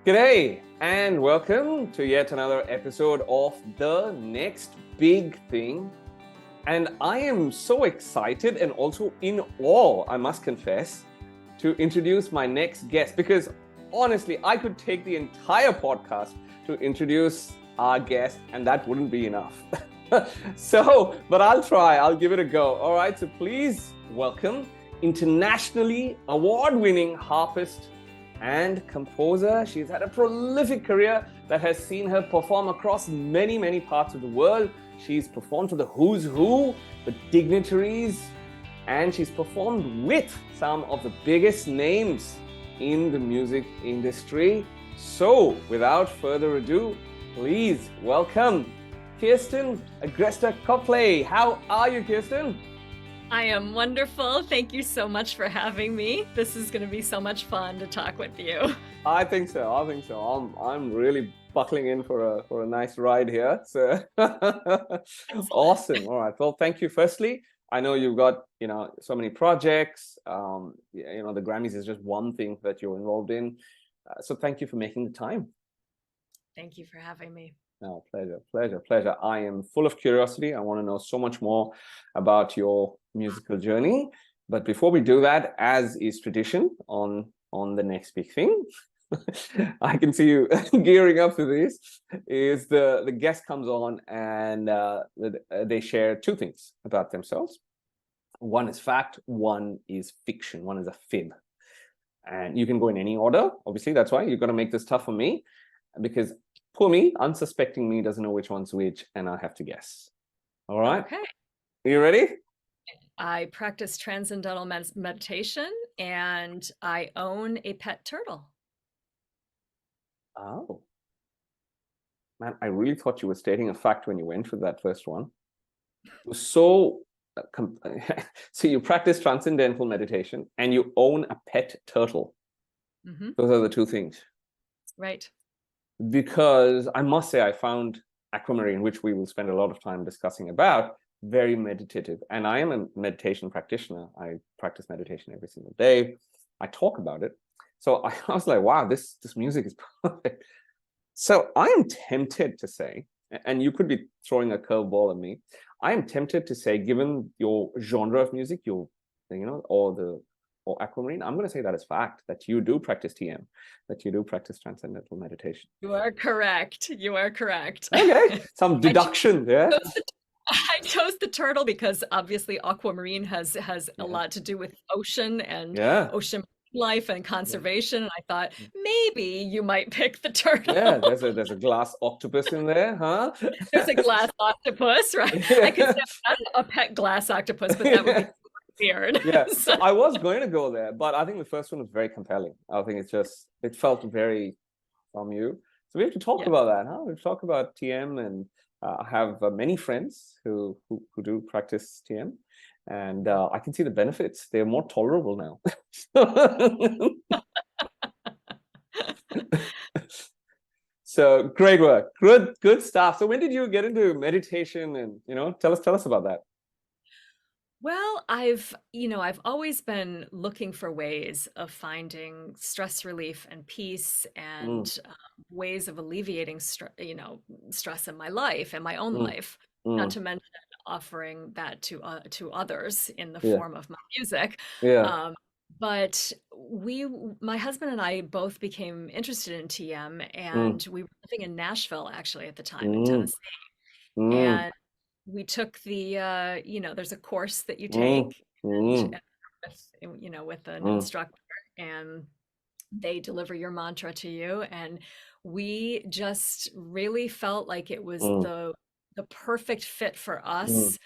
G'day and welcome to yet another episode of The Next Big Thing. And I am so excited and also in awe, I must confess, to introduce my next guest because honestly, I could take the entire podcast to introduce our guest and that wouldn't be enough. But I'll try, I'll give it a go. All right, so please welcome internationally award-winning harpist and composer. She's had a prolific career that has seen her perform across many parts of the world. She's performed for the who's who, the dignitaries, and she's performed with some of the biggest names in the music industry. So, without further ado, please welcome Kirsten Agresta Copely. How are you, Kirsten? I am wonderful. Thank you so much for having me. This is going to be so much fun to talk with you. I think so. I'm really buckling in for a nice ride here. So awesome. All right. Well, thank you. Firstly, I know you've got, so many projects. The Grammys is just one thing that you're involved in. So thank you for making the time. Thank you for having me. No, pleasure. I am full of curiosity. I want to know so much more about your musical journey. But before we do that, as is tradition on the next big thing, I can see you gearing up for this, is the guest comes on and they share two things about themselves. One is fact, one is fiction, one is a fib. And you can go in any order. Obviously, that's why you're going to make this tough for me, because poor me, unsuspecting me, doesn't know which one's which, and I have to guess. All right? Okay. Are you ready? I practice transcendental meditation, and I own a pet turtle. Oh. Man, I really thought you were stating a fact when you went for that first one. It was so... so you practice transcendental meditation, and you own a pet turtle. Mm-hmm. Those are the two things. Right. Because I must say I found Aquamarine, which we will spend a lot of time discussing about, very meditative. And I am a meditation practitioner. I practice meditation every single day. I talk about it. So I was like, wow, this music is perfect. So I am tempted to say, and you could be throwing a curveball at me, I am tempted to say, given your genre of music, or Aquamarine, I'm going to say that as fact, that you do practice TM, that you do practice transcendental meditation. You are correct. Okay, some deduction there. I chose the turtle because obviously Aquamarine has a lot to do with ocean and ocean life and conservation. And I thought maybe you might pick the turtle. Yeah, there's a glass octopus in there, huh? There's a glass octopus, right? I could say a pet glass octopus, but that would be weird. Yeah, so I was going to go there, but I think the first one was very compelling. I think it felt very from you. So we have to talk about that, huh? We talk about TM, and I have many friends who do practice TM, and I can see the benefits. They're more tolerable now. So great work, good stuff. So when did you get into meditation, and tell us about that? Well, I've always been looking for ways of finding stress relief and peace and ways of alleviating stress in my life and my own life, not to mention offering that to others in the form of my music. But my husband and I both became interested in TM, and we were living in Nashville actually at the time in Tennessee. And we took the, there's a course that you take with an instructor, and they deliver your mantra to you. And we just really felt like it was the perfect fit for us.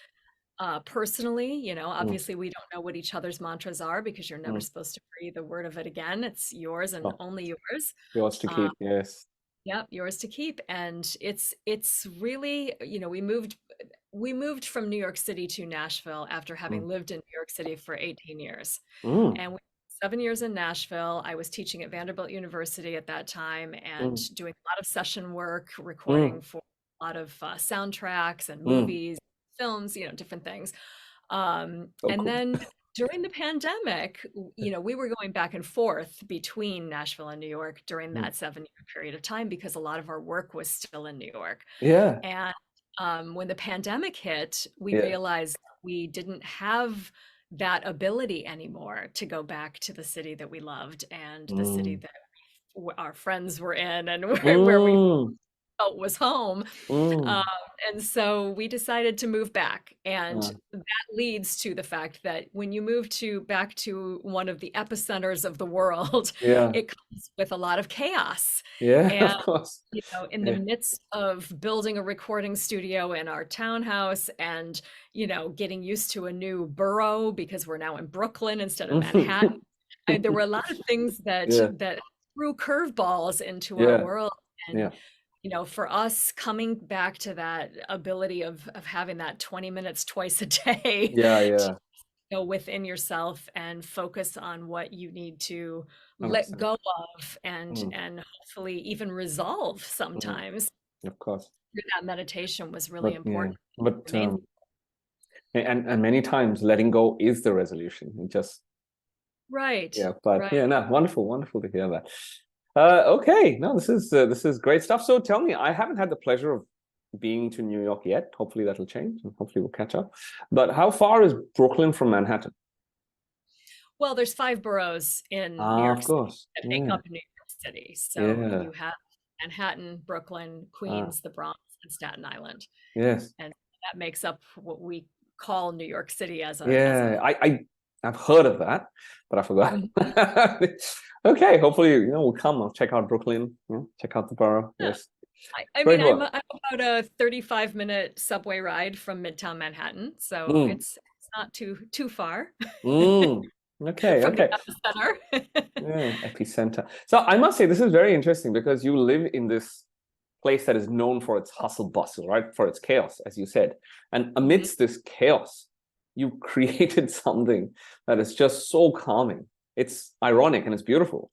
Personally, obviously we don't know what each other's mantras are because you're never supposed to breathe a word of it again. It's yours and only yours. Yours to keep, yes. Yeah, yours to keep. And it's really, we moved from New York City to Nashville after having lived in New York City for 18 years. And we 7 years in Nashville. I was teaching at Vanderbilt University at that time and doing a lot of session work, recording for a lot of soundtracks and movies, films, different things. And then during the pandemic, we were going back and forth between Nashville and New York during Mm. that 7-year period of time because a lot of our work was still in New York. Yeah. And when the pandemic hit, we Yeah. realized we didn't have that ability anymore to go back to the city that we loved and the city Mm. that our friends were in and where we Mm. felt was home. Um, Mm. and so we decided to move back. And Uh, that leads to the fact that when you move back to one of the epicenters of the world, yeah. it comes with a lot of chaos. Yeah, And of course. in the Yeah. midst of building a recording studio in our townhouse and, getting used to a new borough because we're now in Brooklyn instead of Manhattan, there were a lot of things that Yeah. threw curveballs into our Yeah. world. And Yeah. for us coming back to that ability of having that 20 minutes twice a day Yeah. to Yeah. go within yourself and focus on what you need to let 100%. go of and Mm. hopefully even resolve Mm. sometimes Of course. through that meditation was really But yeah, important. but Remains. and many times letting go is the resolution. It just Right, yeah, but right. yeah, no, wonderful, wonderful to hear that. Okay, no, this is great stuff. So tell me, I haven't had the pleasure of being to New York yet. Hopefully that'll change, and hopefully we'll catch up. But how far is Brooklyn from Manhattan? Well, there's 5 boroughs in New Ah, York of City course. that make Yeah, up New York City. So yeah. you have Manhattan, Brooklyn, Ah, Queens, the Bronx, and Staten Island. yes. And that makes up what we call New York City as Yeah, a I've heard of that, but I forgot. Mhm. Okay, hopefully, we'll come. I'll check out Brooklyn, check out the borough. Yeah. Yes. I mean, Great I'm work. I'm about a 35-minute subway ride from Midtown Manhattan, so Mm, it's not too far mm. Okay, from the okay. epicenter. Yeah, epicenter. So I must say, this is very interesting because you live in this place that is known for its hustle bustle, right? For its chaos, as you said. And Mhm. amidst this chaos, you created something that is just so calming. It's ironic and it's beautiful.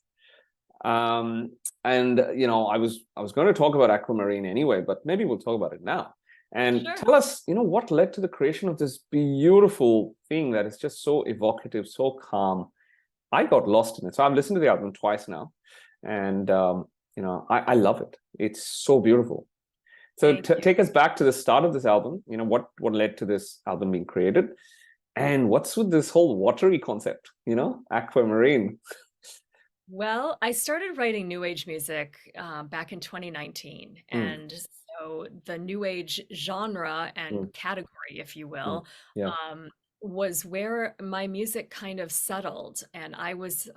Um, and I was going to talk about Aquamarine anyway, but maybe we'll talk about it now. And Sure. tell us, what led to the creation of this beautiful thing that is just so evocative, so calm. I got lost in it. So I've listened to the album twice now, and I love it. It's so beautiful. So Thank you. take us back to the start of this album. What led to this album being created, and what's with this whole watery concept? Aquamarine. Well, I started writing new age music back in 2019. Mm, And so the new age genre mm, and category, if you mm. will, Yeah. um, was where my music kind of settled. And I was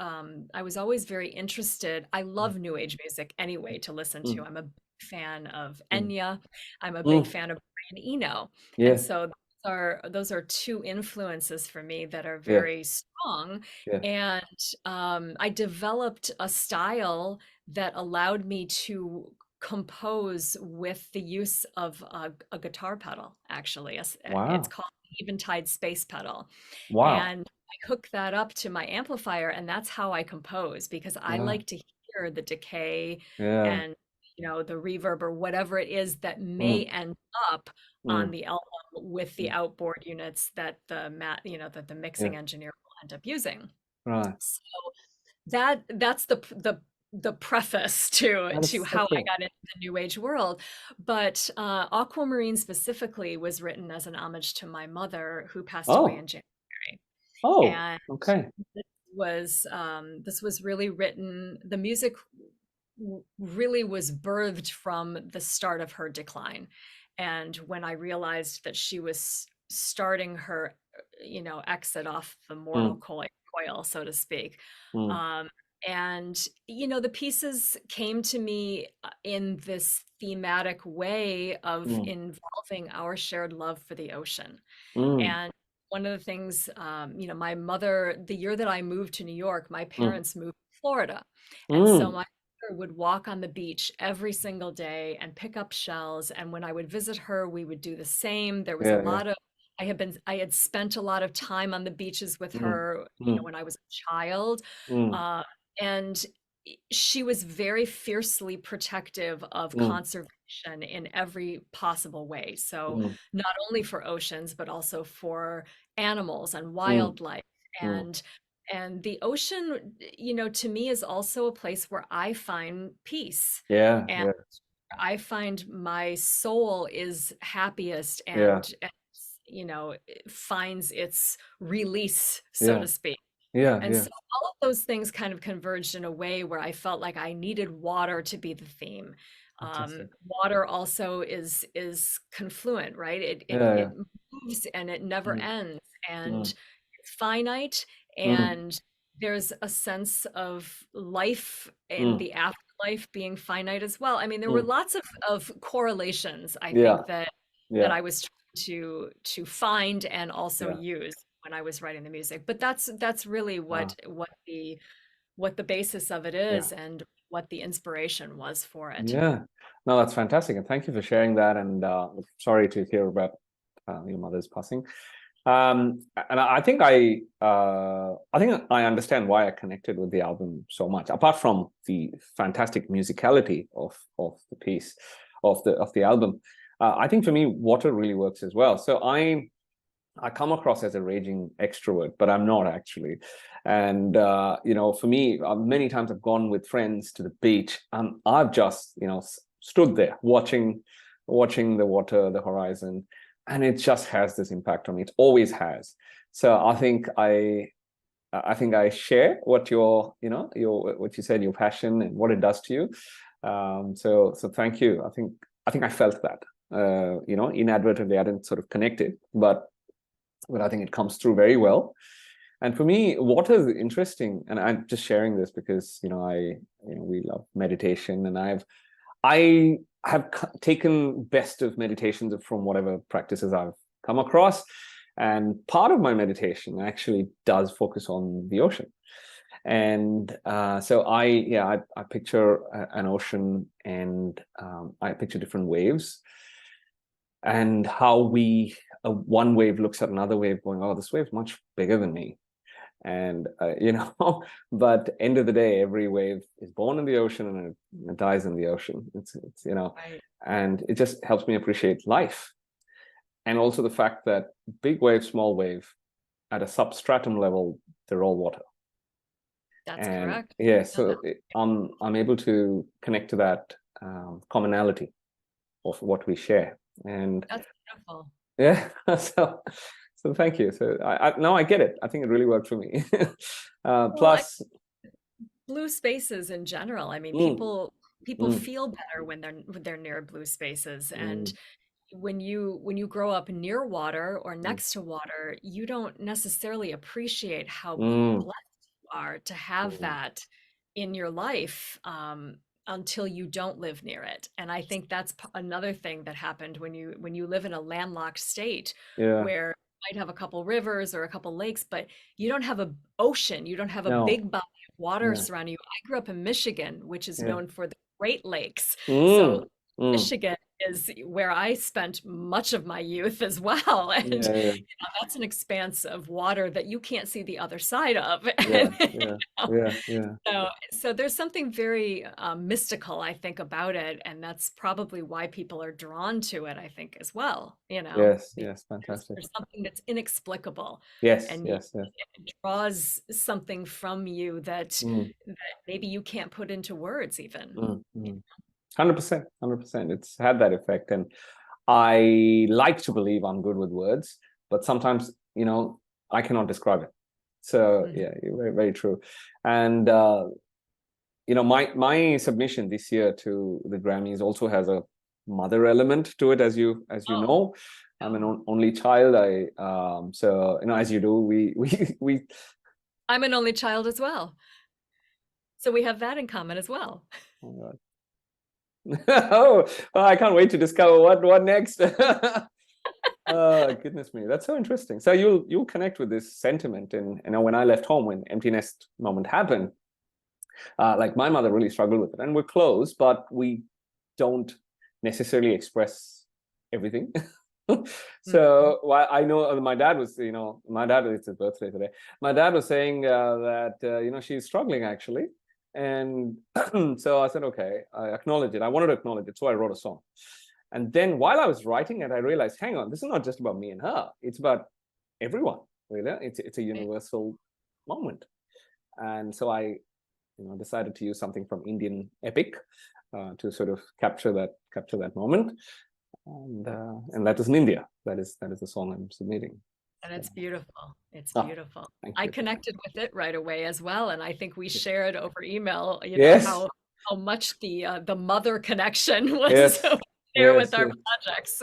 always very interested. I Mm, love new age music anyway to listen to. mm, I'm a big fan of mm, Enya. I'm a big mm. fan of Brian Eno. And Yeah. so those are two influences for me that are Yeah. very strong. Yeah. And I developed a style that allowed me to compose with the use of a guitar pedal, actually. It's Wow. called Eventide Space Pedal. Wow. And I hook that up to my amplifier, and that's how I compose because I Yeah. like to hear the decay Yeah. and the reverb or whatever it is that may Mm, end up on mm, the album with the mm. outboard units that the Yeah. mixing engineer will end up using. Right. So that's the preface That to is so how I cool. got into the new age world. But Aquamarine specifically was written as an homage to my mother who passed away Oh. in January. Oh. And Okay. this was really written, the music really was birthed from the start of her decline. And when I realized that she was starting her, exit off the mortal Mm, coil, so to speak. mm, Um, and, the pieces came to me in this thematic way of mm, involving our shared love for the ocean. mm, And one of the things, my mother, the year that I moved to New York, my mm, parents moved to Florida. And so mm. my mother would walk on the beach every single day and pick up shells. And when I would visit her, we would do the same. There was a Yeah. Yeah. lot of, I had spent a lot of time on the beaches with Mm, her, mm, when I was a child. mm, Uh, and she was very fiercely protective of mm, conservation in every possible way. So mm, not only for oceans, but also for animals and mm. wildlife And the ocean, to me is also a place where I find peace. Yeah, And yeah, I find my soul is happiest yeah, and finds its release, so yeah, to speak. yeah, And yeah. so all of those things kind of converged in a way where I felt like I needed water to be the theme. Fantastic. Water also is confluent, right? It it Yeah, yeah. it moves and it never Mm, ends, and mm, it's finite, mm, and there's a sense of life in mm, the afterlife being finite as well. I mean, there were mm. lots of correlations, I Yeah, think, that yeah, I was trying to find and also yeah, use when I was writing the music. But that's really wow, what the basis of it yeah, is and what the inspiration was for it. yeah. No, that's fantastic, and thank you for sharing that. And sorry to hear about your mother's passing. And I think I understand why I connected with the album so much. Apart from the fantastic musicality of the piece of the album, I think for me, water really works as well. So I come across as a raging extrovert, but I'm not actually. And for me, many times I've gone with friends to the beach. I've just stood there watching the water, the horizon, and it just has this impact on me. It always has. So I think I share what your what you said, your passion and what it does to you. So thank you. I think I felt that. Inadvertently, I didn't sort of connect it, but I think it comes through very well. And for me, water is interesting, and I'm just sharing this because we love meditation, and I have taken best of meditations from whatever practices I've come across, and part of my meditation actually does focus on the ocean. And so I picture an ocean, and I picture different waves, and how one wave looks at another wave going, oh, this wave's much bigger than me. And but end of the day, every wave is born in the ocean, and it dies in the ocean. It's Right. and it just helps me appreciate life. And also the fact that big wave, small wave, at a substratum level, they're all water. That's And correct. yeah, Yeah. so I'm able to connect to that commonality of what we share. And That's beautiful. yeah, so thank you. So now I get it. I think it really worked for me. Well, Plus, blue spaces in general. I mean, mm, people mm, feel better when they're near blue spaces. And mm, when you grow up near water or mm, next to water, you don't necessarily appreciate how mm, blessed you are to have mm, that in your life, until you don't live near it. And I think that's another thing that happened when you live in a landlocked state yeah, where you might have a couple rivers or a couple lakes, but you don't have a ocean, you don't have a no, big body of water yeah, surrounding you. I grew up in Michigan, which is yeah, known for the Great Lakes. So mm, mm, Michigan is where I spent much of my youth as well. And yeah, yeah, that's an expanse of water that you can't see the other side of. yeah, And, yeah, know, yeah, yeah. so there's something very mystical, I think, about it. And that's probably why people are drawn to it, I think, as well, Yes, because yes, fantastic. there's something that's inexplicable, Yes, and yes, yes. it draws something from you Mm, that maybe you can't put into words even. mm, mm. 100%, 100%. It's had that effect, and I like to believe I'm good with words, but sometimes, I cannot describe it. So Mhm. yeah, you're very, very true. And my submission this year to the Grammys also has a mother element to it, as you Oh, know. I'm an no. only child. So as you do, we I'm an only child as well. So we have that in common as well. oh, oh, I can't wait to discover what next. Oh, goodness me, that's so interesting. So you'll connect with this sentiment, and when I left home, when empty nest moment happened, like my mother really struggled with it, and we're close, but we don't necessarily express everything. Mhm. So while I know my dad, it's his birthday today. My dad was saying that she's struggling actually, and so I said, okay, I acknowledge it. I wanted to acknowledge it, so I wrote a song. And then while I was writing it, I realized, hang on, this is not just about me and her. It's about everyone. Really, it's a Right. universal moment. And so I, decided to use something from Indian epic to sort of capture that moment. And that is in India. That is the song I'm submitting. And it's beautiful. It's Ah, beautiful. thank I you. connected with it right away as well, and I think we shared over email, Yes. how much the mother connection was Yes. there Yes, with our yes. projects.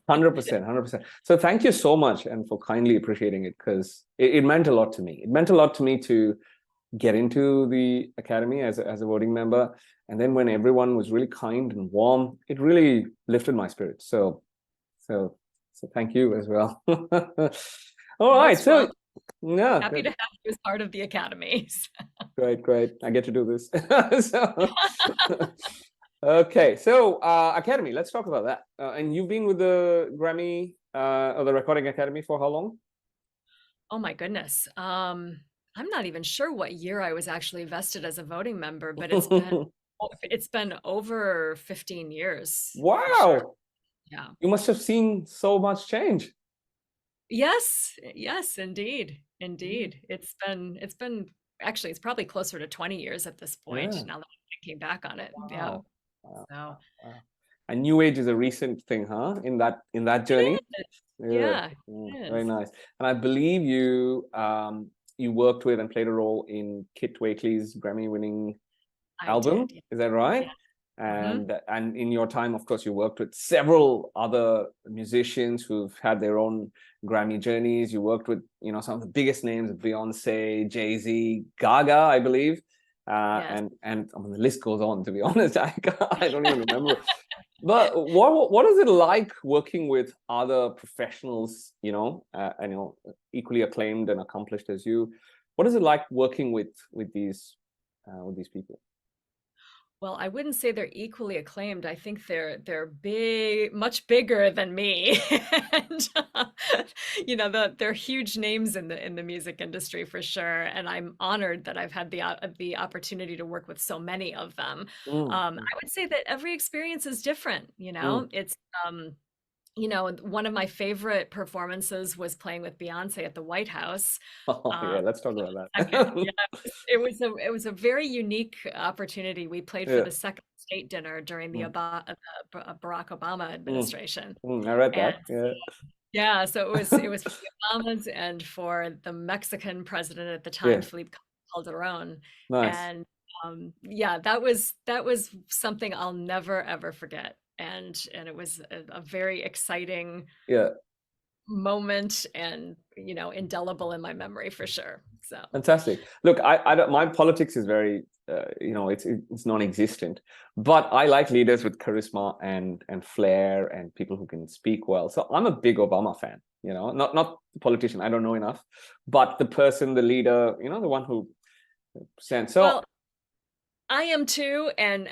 100%, 100%. So thank you so much, and for kindly appreciating it, because it meant a lot to me. It meant a lot to me to get into the academy as a voting member, and then when everyone was really kind and warm, it really lifted my spirits. So thank you as well. All right, Most welcome. yeah, Happy to have you as part of the academy. great. I get to do this. Okay, so academy. Let's talk about that. And you've been with the Grammy or the Recording Academy for how long? Oh my goodness. I'm not even sure what year I was actually vested as a voting member, but it's been over 15 years. Wow. Sure. Yeah. You must have seen so much change. Yes, indeed. It's been actually, it's probably closer to 20 years at this point, Yeah. now that I'm thinking back on it. Wow. Yeah. Wow. So Wow. And New Age is a recent thing, huh? In that journey. Yeah, Very nice. And I believe you worked with and played a role in Kit Wakely's Grammy-winning album. did, yeah. Is that right? Yeah. And in your time, of course, you worked with several other musicians who've had their own Grammy journeys. You worked with, some of the biggest names: Beyonce, Jay-Z, Gaga, I believe. Yes. And I mean, the list goes on, to be honest. I don't even remember. But what is it like working with other professionals, and equally acclaimed and accomplished as you? What is it like working with these people? Well, I wouldn't say they're equally acclaimed. I think they're big, much bigger than me. And they're huge names in the music industry for sure. And I'm honored that I've had the opportunity to work with so many of them. I would say that every experience is different, It's one of my favorite performances was playing with Beyonce at the White House. Oh yeah, let's talk about that. Yeah, it was a very unique opportunity. We played for Yeah. the second state dinner during the Barack Obama administration. I read that. And Yeah. so it was for the Obamas and for the Mexican president at the time, Yeah. Felipe Calderon. Nice. And that was something I'll never ever forget. And it was a very exciting moment, and indelible in my memory for sure. So fantastic. Look, I don't, my politics is very it's non-existent, but I like leaders with charisma and flair and people who can speak well. So I'm a big Obama fan, not the politician, I don't know enough, but the person, the leader, the one who sent. So well, I am too, and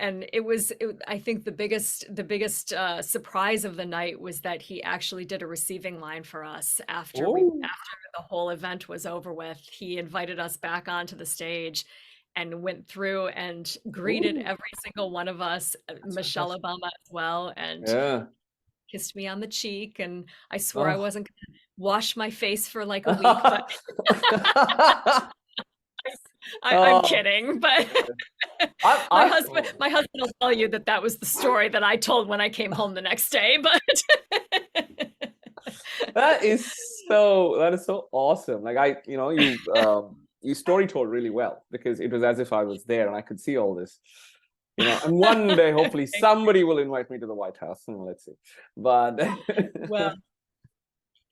I think the biggest surprise of the night was that he actually did a receiving line for us after the whole event was over with. He invited us back onto the stage and went through and greeted every single one of us, Michelle Obama as well, and kissed me on the cheek. And I swore I wasn't going to wash my face for like a week, but I'm kidding, but my husband will tell you that was the story that I told when I came home the next day. But that is so awesome. Like you story told really well, because it was as if I was there and I could see all this. And one day, hopefully, somebody will invite me to the White House, and let's see. But well.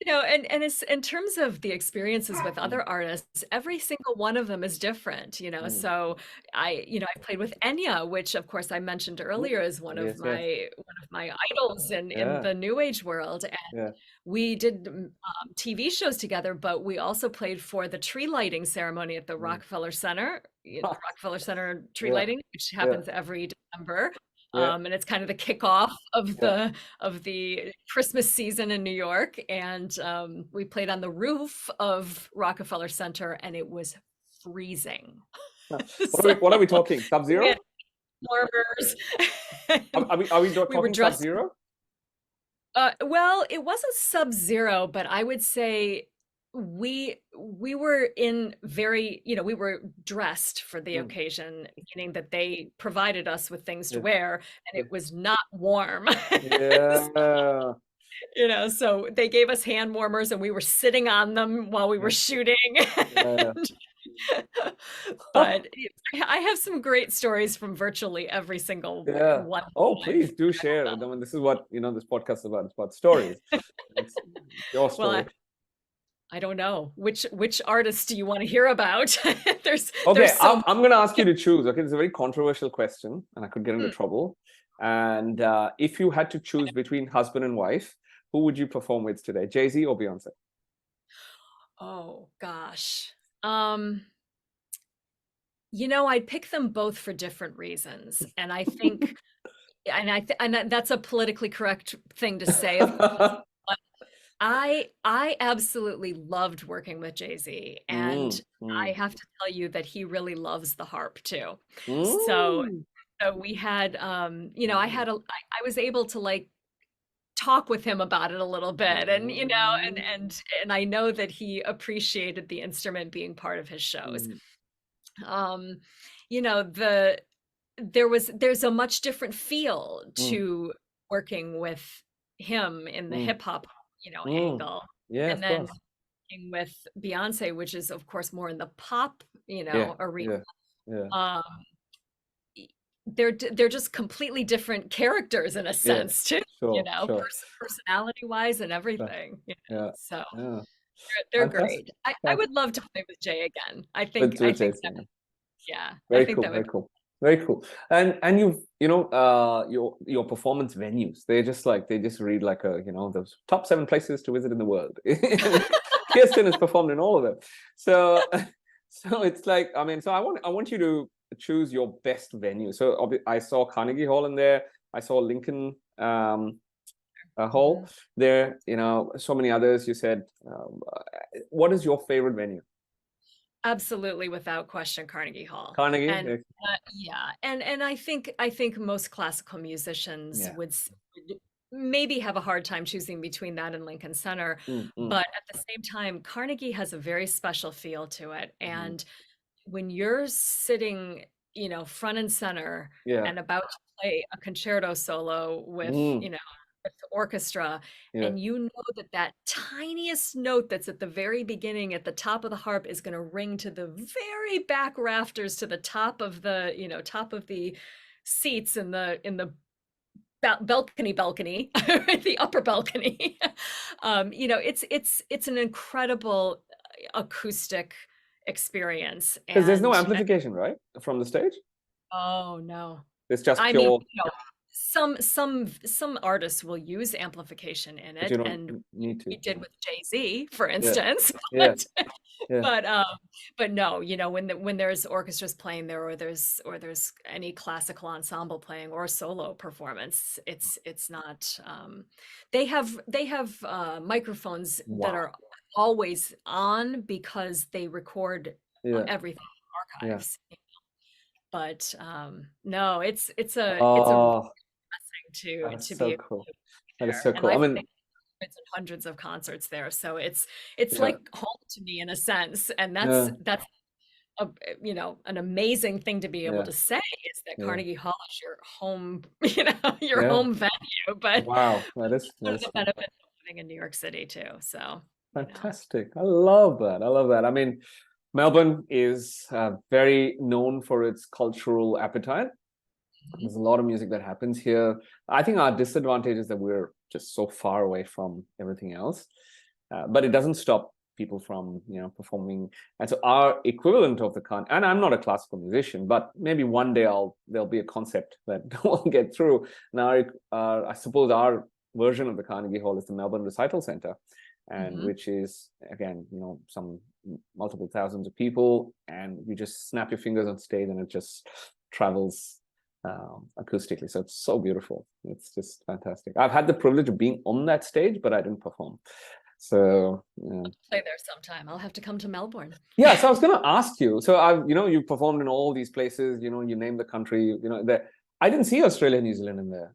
And it's in terms of the experiences with other artists, every single one of them is different, So I played with Enya, which of course I mentioned earlier is one of my idols in the New Age world. And we did TV shows together, but we also played for the tree lighting ceremony at the Rockefeller Center, Rockefeller Center tree lighting, which happens every December. And it's kind of the kickoff of the Christmas season in New York. And we played on the roof of Rockefeller Center, and it was freezing. What are we talking? Sub-zero? Warmers. Are we talking sub-zero? Well, it wasn't sub-zero, but I would say we were in very, we were dressed for the Mm. occasion, meaning that they provided us with things to Yeah. wear, and Yeah. it was not warm. Yeah. So they gave us hand warmers and we were sitting on them while we were Yeah. shooting. Yeah. But I have some great stories from virtually every single Yeah. one Oh, that I've please do share. I mean, this is what, this podcast is about. It's about stories. It's your well, story. I don't know which artist do you want to hear about. There's Okay, so I'm going to ask you to choose. Okay, it's a very controversial question, and I could get into much. trouble. And if you had to choose between husband and wife, who would you perform with today, Jay-Z or Beyonce? Oh gosh. I'd pick them both for different reasons, and I think, and that's a politically correct thing to say, of course. But I absolutely loved working with Jay-Z, and Mm, I mm, have to tell you that he really loves the harp too. So mm, so we had, mm, I was able to like talk with him about it a little bit, and mm, and I know that he appreciated the instrument being part of his shows. mm, Um, you know, the there's a much different feel mm, to working with him in the mm, hip hop, mm. angle, Yeah, and of then course. working with Beyonce, which is of course more in the pop, Yeah, arena. yeah, yeah, Um, they're just completely different characters in a yeah. sense too, Sure, sure. personality wise and Sure. everything, Yeah, so yeah. they're Fantastic. great. I would love to play with Jay again. I With think Jay-Z. that, yeah, I Very think cool, that very would. cool, very cool. And your performance venues, they just read like those top 7 places to visit in the world. Kirsten has performed in all of them. So so it's like, I mean, so I want you to choose your best venue. So I saw Carnegie Hall in there. I saw Lincoln Hall Mhm. there. So many others. You said, what is your favorite venue? Absolutely, without question, Carnegie Hall. Carnegie. And yeah, and I think most classical musicians Yeah. would maybe have a hard time choosing between that and Lincoln Center, Mm, mm, but at the same time, Carnegie has a very special feel to it. mm. And when you're sitting, front and center Yeah. and about to play a concerto solo Mm, with the orchestra, yeah. and you know that that tiniest note that's at the very beginning at the top of the harp is going to ring to the very back rafters to the top of the seats in the balcony, the upper balcony. It's an incredible acoustic experience. Because there's no And amplification, right? From the stage? oh no, It's just I mean, pure, some artists will use amplification in but you it, don't and need to. we did with Jay-Z, for Yeah. instance. Yeah. but Yeah. but no, when there's orchestras playing there, or there's any classical ensemble playing or solo performance, it's not. They have microphones that Wow. are always on because they record Yeah. everything in Yeah. archives. But no, it's a Oh, blessing that is to be so able cool. to be That is there, so and cool. I I've mean, played hundreds of concerts there, so it's yeah. like home to me in a sense, and that's Yeah. that's a, an amazing thing to be able Yeah. to say, is that Yeah. Carnegie Hall is your home, your Yeah. home venue. But Wow. That one of is the benefits of living in New York City too. So, fantastic. I love that. I love that. I mean, Melbourne is very known for its cultural appetite. Mhm. There's a lot of music that happens here. I think our disadvantage is that we're just so far away from everything else. But it doesn't stop people from, performing. And so our equivalent of the and I'm not a classical musician, but maybe one day there'll be a concept that will get through. Now, I suppose our version of the Carnegie Hall is the Melbourne Recital Centre, and Mhm. which is, again, some multiple thousands of people, and you just snap your fingers on stage and it just travels acoustically. So it's so beautiful. It's just fantastic. I've had the privilege of being on that stage, but I didn't perform. So yeah. Play there sometime. I'll have to come to Melbourne. Yeah, so I was going to ask you. So you performed in all these places. You name the country. There. I didn't see Australia, New Zealand in there.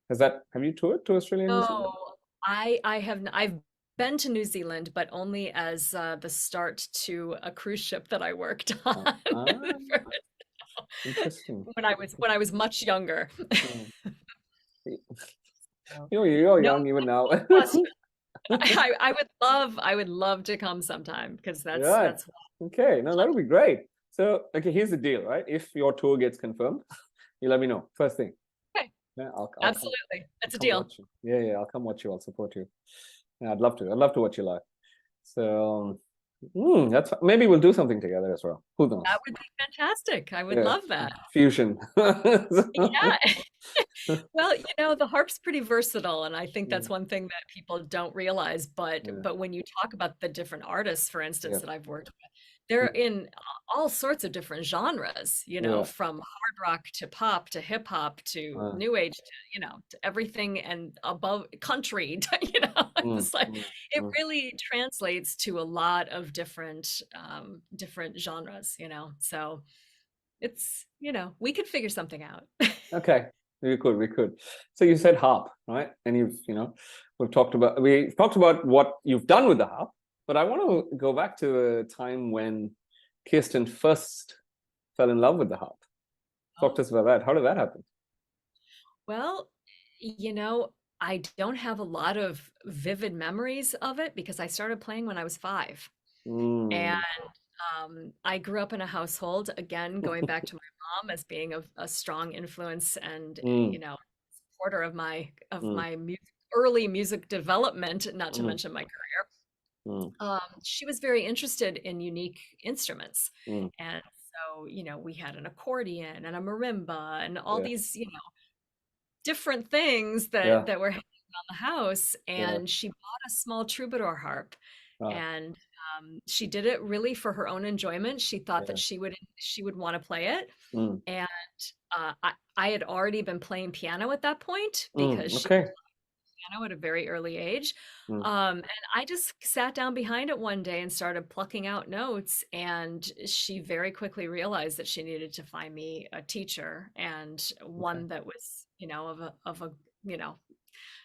Have you toured to Australia, New Zealand? No, I have. I've been to New Zealand, but only as the start to a cruise ship that I worked on Ah, interesting. when I was much younger. Hmm. So, You're no, young even now. blockbuster. I would love to come sometime because Right. that's Okay. No, that'll be great. So, okay, here's the deal, right? If your tour gets confirmed, you let me know first thing. okay. Yeah, Absolutely, I'll that's a come deal. watch you. Yeah, yeah, I'll come watch you. I'll support you. Yeah, I'd love to. I'd love to watch you live. So, that's maybe we'll do something together as well. Who That knows? would be fantastic. I would Yeah, love that. fusion. Yeah. Well, the harp's pretty versatile, and I think Yeah, that's one thing that people don't realize. But yeah, but when you talk about the different artists, for instance, yeah, that I've worked with, they're in all sorts of different genres, yeah. from hard rock to pop to hip hop to Uh, new age to, to everything and above country to, mm, it's like mm, it mm. really translates to a lot of different genres, So we could figure something out. Okay, we could, we could. So you said harp, right? And we've talked about what you've done with the harp, but I want to go back to a time when Kirsten first fell in love with the harp. Talk to Oh, us about that. How did that happen? well, I don't have a lot of vivid memories of it because I started playing when I was 5. And Mm. I grew up in a household, again, going back to my mom as being a strong influence and, Mm, supporter of my mm, early music development, not to mm, mention my career. mm, She was very interested in unique instruments. mm. And so, we had an accordion and a marimba and all Yeah, these, different things that yeah, that were hanging around the house, yeah. and she bought a small troubadour harp, Right. and she did it really for her own enjoyment. She thought that Yeah. she would want to play it, Mm, and I had already been playing piano at that point because she okay. piano at a very early age. Mm, And I just sat down behind it one day and started plucking out notes. And she very quickly realized that she needed to find me a teacher and okay. one that was, of a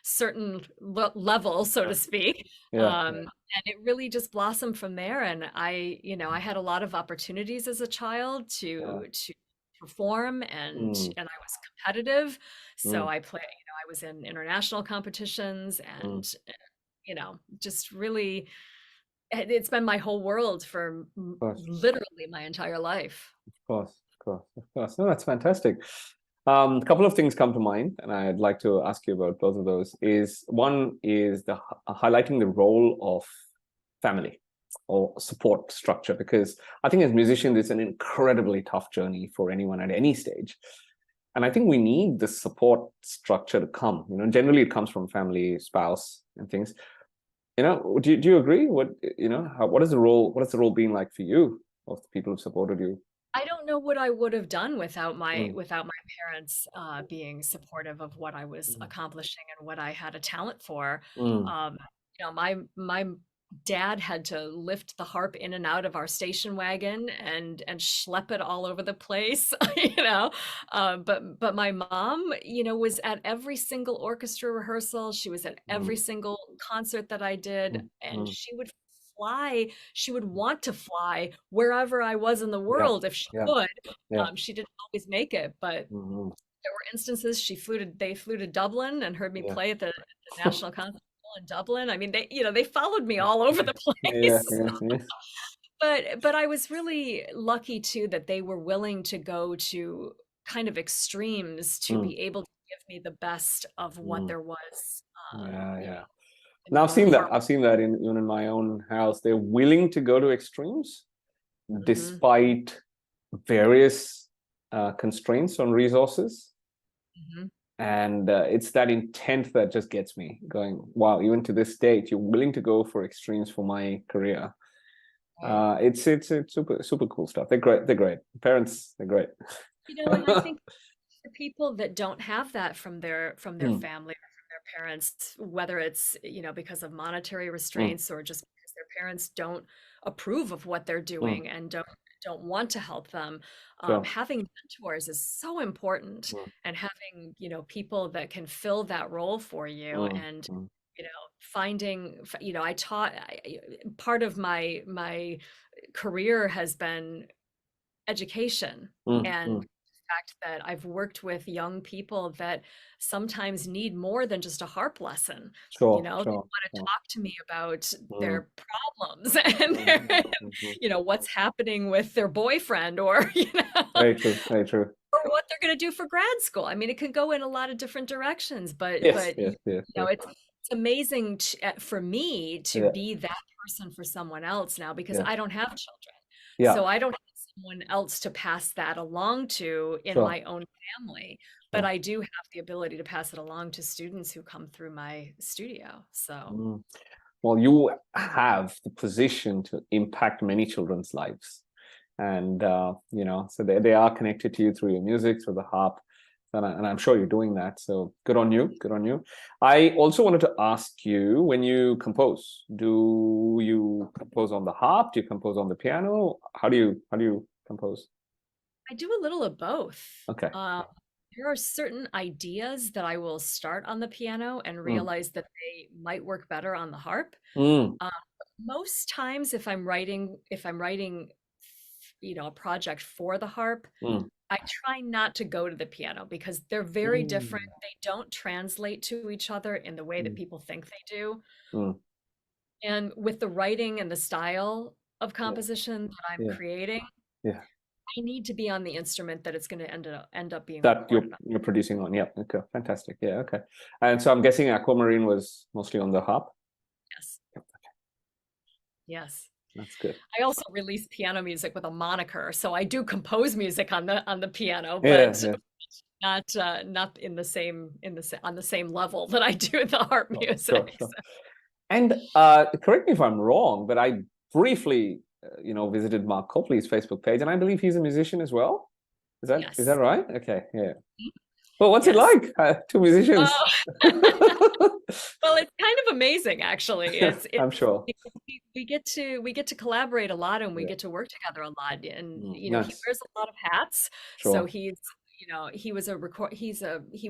certain level, so Yeah, to speak. yeah, yeah. And it really just blossomed from there. And I had a lot of opportunities as a child Yeah. to perform, and Mm, I was competitive. So mm, I was in international competitions, mm. and just really, it's been my whole world for Of course. literally my entire life. Of course, of course, of course. No, that's fantastic. A couple of things come to mind, and I'd like to ask you about both of those. One is highlighting the role of family or support structure, because I think as musicians, it's an incredibly tough journey for anyone at any stage. And I think we need the support structure to come. Generally it comes from family, spouse, and things. Do you agree? What has the role been like for you of the people who supported you? I don't know what I would have done Mm, without my parents being supportive of what I was mm, accomplishing and what I had a talent for. mm, Um, my dad had to lift the harp in and out of our station wagon and schlep it all over the place, But my mom, was at every single orchestra rehearsal. She was at every mm, single concert that I did, mm, and mm. she would fly. She would want to fly wherever I was in the Yeah, world if she yeah, could. yeah. She didn't always make it, but Mhm. there were instances they flew to Dublin and heard me Yeah. play at the National Concert Hall in Dublin. I mean, they followed me Yeah, all over yeah, the yeah, place. yes, yes. But I was really lucky too that they were willing to go to kind of extremes to Mm, be able to give me the best of what mm. there was, Yeah, you know, yeah. in Now my I've own seen that. heart. I've seen that even in my own house. They're willing to go to extremes Hmm. despite various constraints on resources. Hmm. And it's that intent that just gets me going, wow, even to this date, you're willing to go for extremes for my career. Right. It's super super cool stuff. They're great. They're great. Parents, they're great. And I think for people that don't have that from their Mm, family or from their parents, whether it's because of monetary mm, restraints or just because their parents don't approve of what they're mm. doing and don't want to help them, Sure. having mentors is so important, Mm, and having people that can fill that role for you, mm, and mm. I taught, part of my career has been education, Mm, and mm. the fact that I've worked with young people that sometimes need more than just a harp lesson. Sure, They want sure, to sure. talk to me about Mm, their problems and mm, their, mm, mm, mm. what's happening with their boyfriend, or Very true, very true. or what they're going to do for grad school. I mean, it could go in a lot of different directions, but Yes, yes, yes, yes. it's amazing for me to Yeah, be that person for someone else now, because yeah, I don't have children. yeah. So I don't have someone else to pass that along to in Sure, my own family, but sure. I do have the ability to pass it along to students who come through my studio. So Mm. Well, you have the position to impact many children's lives. And, so they are connected to you through your music, through the harp. And I'm sure you're doing that. So good on you. Good on you. I also wanted to ask you, when you compose, do you compose on the harp? Do you compose on the piano? How do you compose? I do a little of both. Okay. Um, there are certain ideas that I will start on the piano and Mm, realize that they might work better on the harp. mm, Um, Most times, if I'm writing, a project for the harp, mm, I try not to go to the piano because they're very different. mm, They don't translate to each other in the way that mm, people think they do. mm. And with the writing and the style of Yeah, composition that I'm yeah, creating, yeah. I need to be on the instrument that it's going to end up being That you're recorded on. you're producing on. Yeah. Okay. Fantastic. Yeah. Okay. And so I'm guessing Aquamarine was mostly on the harp. Yes. Yes. That's good. I also release piano music with a moniker, so I do compose music on the piano, Yeah. but Yeah. not in the same on the same level that I do the harp Sure. Sure. music. Sure. And correct me if I'm wrong, but I briefly, visited Mark Copley's Facebook page, and I believe he's a musician as well. Is that Yes. right? Okay. Yeah. Well, what's it Yes. like? Two musicians. Oh, well, it's kind of amazing, actually. It's I'm sure. we get to collaborate a lot, and we Yeah. get to work together a lot. And he Nice. wears a lot of hats. So Sure. he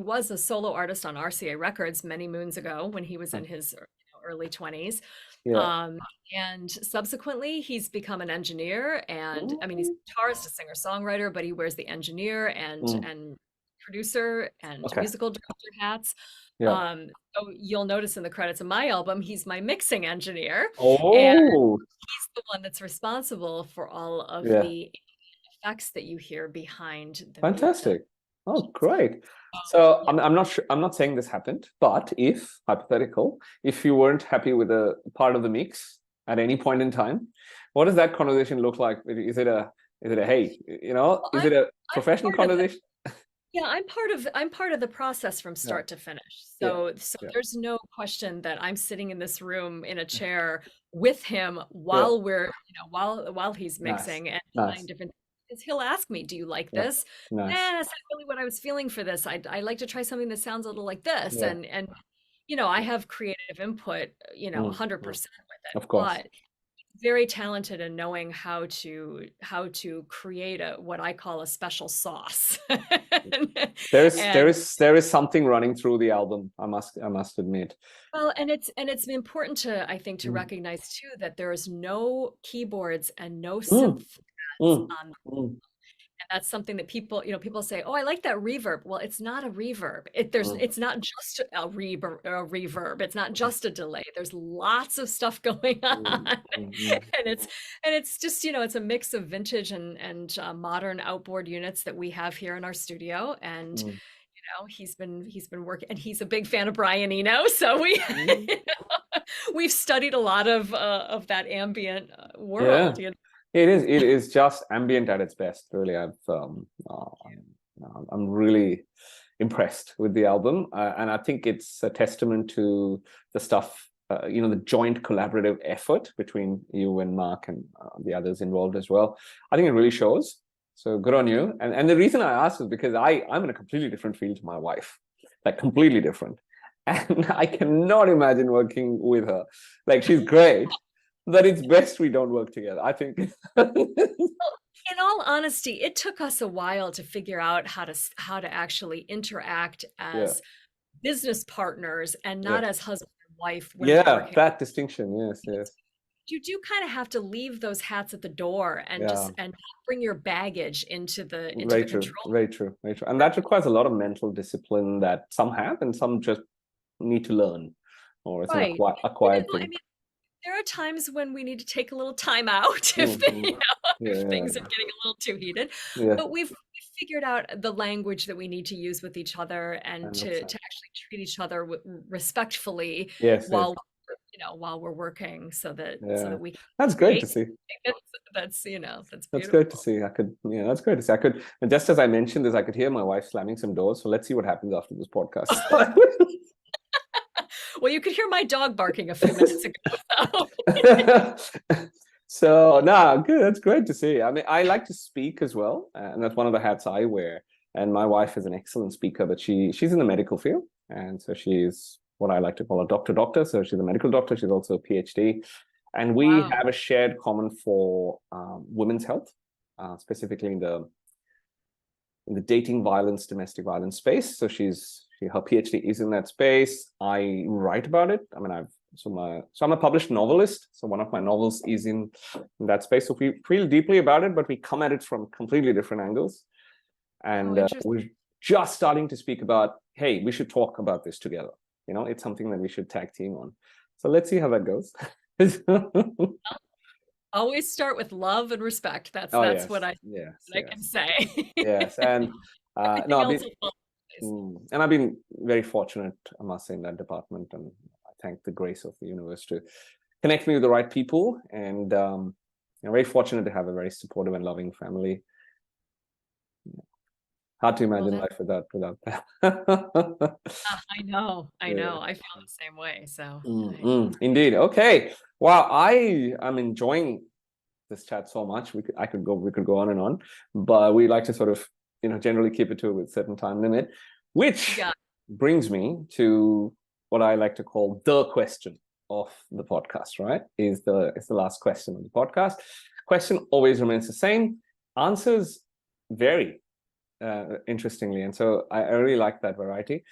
was a solo artist on RCA Records many moons ago when he was in his early 20s. Yeah. Um, and subsequently, he's become an engineer, and I mean, he's Mm, a guitarist, a singer-songwriter, but he wears the engineer and mm. producer and Okay. musical director hats. Yeah. So you'll notice in the credits of my album, he's my mixing engineer, and Oh, he's the one that's responsible for all of yeah. the effects that you hear behind the Fantastic. Oh, great. So yeah. I'm not sure, I'm not saying this happened, but if hypothetical, if you weren't happy with a part of the mix at any point in time, what does that conversation look like? Is it a hey, Well, is it a I'm professional part of it. conversation? Yeah, I'm part of the process from Yeah, start to finish. yeah, So yeah, there's no question that I'm sitting in this room in a chair with him yeah. while while he's Nice, mixing and trying nice. different, because he'll ask me, "Do you like Yeah, this?" nice. That's not really what I was feeling for this. I'd like to try something that sounds a little like this. Yeah, And I have creative input, mm. 100% with it, Of course. but very talented in knowing how to create what I call a special sauce. There is there And is there is something running through the album. I must admit. well, and it's important to, I think, to Mm, recognize too that there is no keyboards and no mm, synth pads mm, on. mm, And that's something that people say, "Oh, I like that reverb." Well, it's not a reverb. mm, It's not just a reverb. It's not just a delay. There's lots of stuff going on, mm, mm, mm, and it's just it's a mix of vintage and modern outboard units that we have here in our studio. And mm. he's been working, and he's a big fan of Brian Eno, so Mm. we've studied a lot of that ambient Yeah. world. It is just ambient at its best, really. I'm really impressed with the album, and I think it's a testament to the stuff, the joint collaborative effort between you and Mark and the others involved as well. I think it really shows. So good on you. And the reason I asked is because I'm in a completely different field to my wife, like completely different, and I cannot imagine working with her. Like she's great, that it's best we don't work together. I think. Well, in all honesty, it took us a while to figure out how to actually interact Yeah, as business partners and yeah, not as husband and wife when we're Yeah, working. that distinction. Yes, yes. You do kind of have to leave those hats at the door and Yeah, just and bring your baggage into very the true, control. very true, very true. And that requires a lot of mental discipline that some have and some just need to learn, or it's an Right. acquired I thing. mean, there are times when we need to take a little time out if Mhm. if Yeah, things are getting a little too heated. yeah, But we've figured out the language that we need to use with each other and to 100%. actually treat each other respectfully Yes, yes, while while we're working so yeah. that we can That's great to create see. something that's That's great to beautiful. see. That's great to see. And just as I mentioned this, I could hear my wife slamming some doors. So let's see what happens after this podcast. Well, you could hear my dog barking a few minutes ago. So, no, good. That's great to see. I mean, I like to speak as well, and that's one of the hats I wear. And my wife is an excellent speaker, but she's in the medical field, and so she's what I like to call a doctor. So she's a medical doctor. She's also a PhD, and we Wow. have a shared common for women's health, specifically in the dating violence, domestic violence space. So her PhD is in that space. I write about it. I mean, I'm a published novelist. So one of my novels is in that space. So we feel deeply about it, but we come at it from completely different angles. And Interesting. we're just starting to speak about, hey, we should talk about this together. It's something that we should tag team on. So let's see how that goes. Always start with love and respect. That's Oh that's yes, what yes, I can say. yes. And Everything no, else will fall into place. and I've been very fortunate, I must say, in that department, and I thank the grace of the universe to connect me with the right people. And I'm very fortunate to have a very supportive and loving family. Hard to Well, imagine that life without that. I know. I Yeah. know. I feel the same way. So Indeed. Okay. Wow. I am enjoying this chat so much. We could go on and on, but we like to sort of, generally keep it to a certain time limit, which yeah. brings me to what I like to call the question of the podcast, right? It's the last question of the podcast. Question always remains the same. Answers vary, interestingly. And so I really like that variety.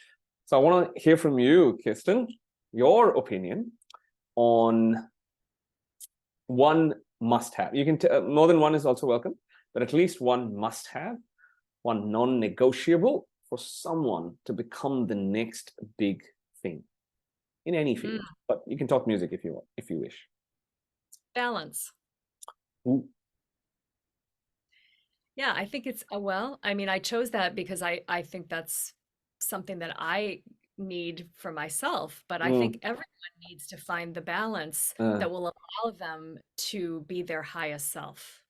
So I want to hear from you, Kirsten, your opinion on one must-have. You can more than one is also welcome, but at least one must-have, one non-negotiable for someone to become the next big thing in any field. But you can talk music if you wish. Balance. Ooh. Yeah, I think it's well, I mean, I chose that because I think that's something that I need for myself, but I think everyone needs to find the balance that will allow them to be their highest self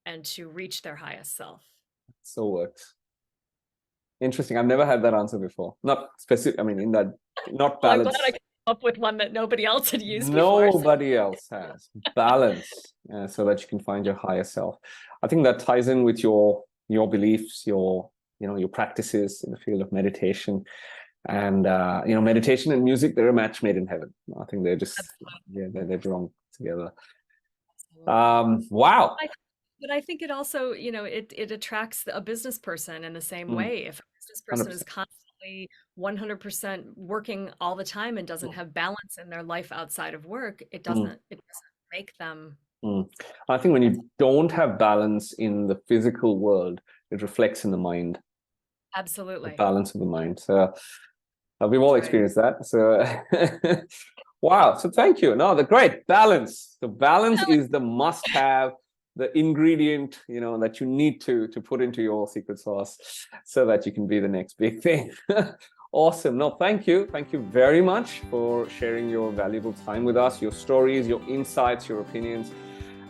and to reach their highest self. So works. Interesting. I've never had that answer before. Not specific. I mean, in that, not Well, I'm glad balance. I came up with one that nobody else had used before. Nobody else has balance, so that you can find your higher self. I think that ties in with your beliefs, your practices in the field of meditation, and meditation and music. They're a match made in heaven. I think they're just they're drawn together. Wow. But I think it also, it attracts a business person in the same way. If a business person 100%. is constantly 100% working all the time and doesn't have balance in their life outside of work, it doesn't make them. I think when you don't have balance in the physical world, it reflects in the mind. Absolutely. The balance of the mind. So we've all experienced that. So wow. So thank you. No, the great balance. The balance is the must-have, the ingredient, that you need to put into your secret sauce so that you can be the next big thing. Awesome. No, thank you. Thank you very much for sharing your valuable time with us, your stories, your insights, your opinions.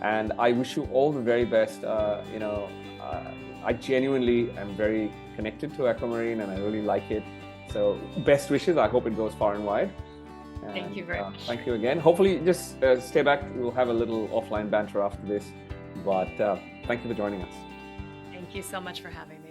And I wish you all the very best. I genuinely am very connected to Aquamarine and I really like it. So best wishes. I hope it goes far and wide. And, thank you very much. Thank you again. Hopefully just stay back. We'll have a little offline banter after this. But thank you for joining us. Thank you so much for having me.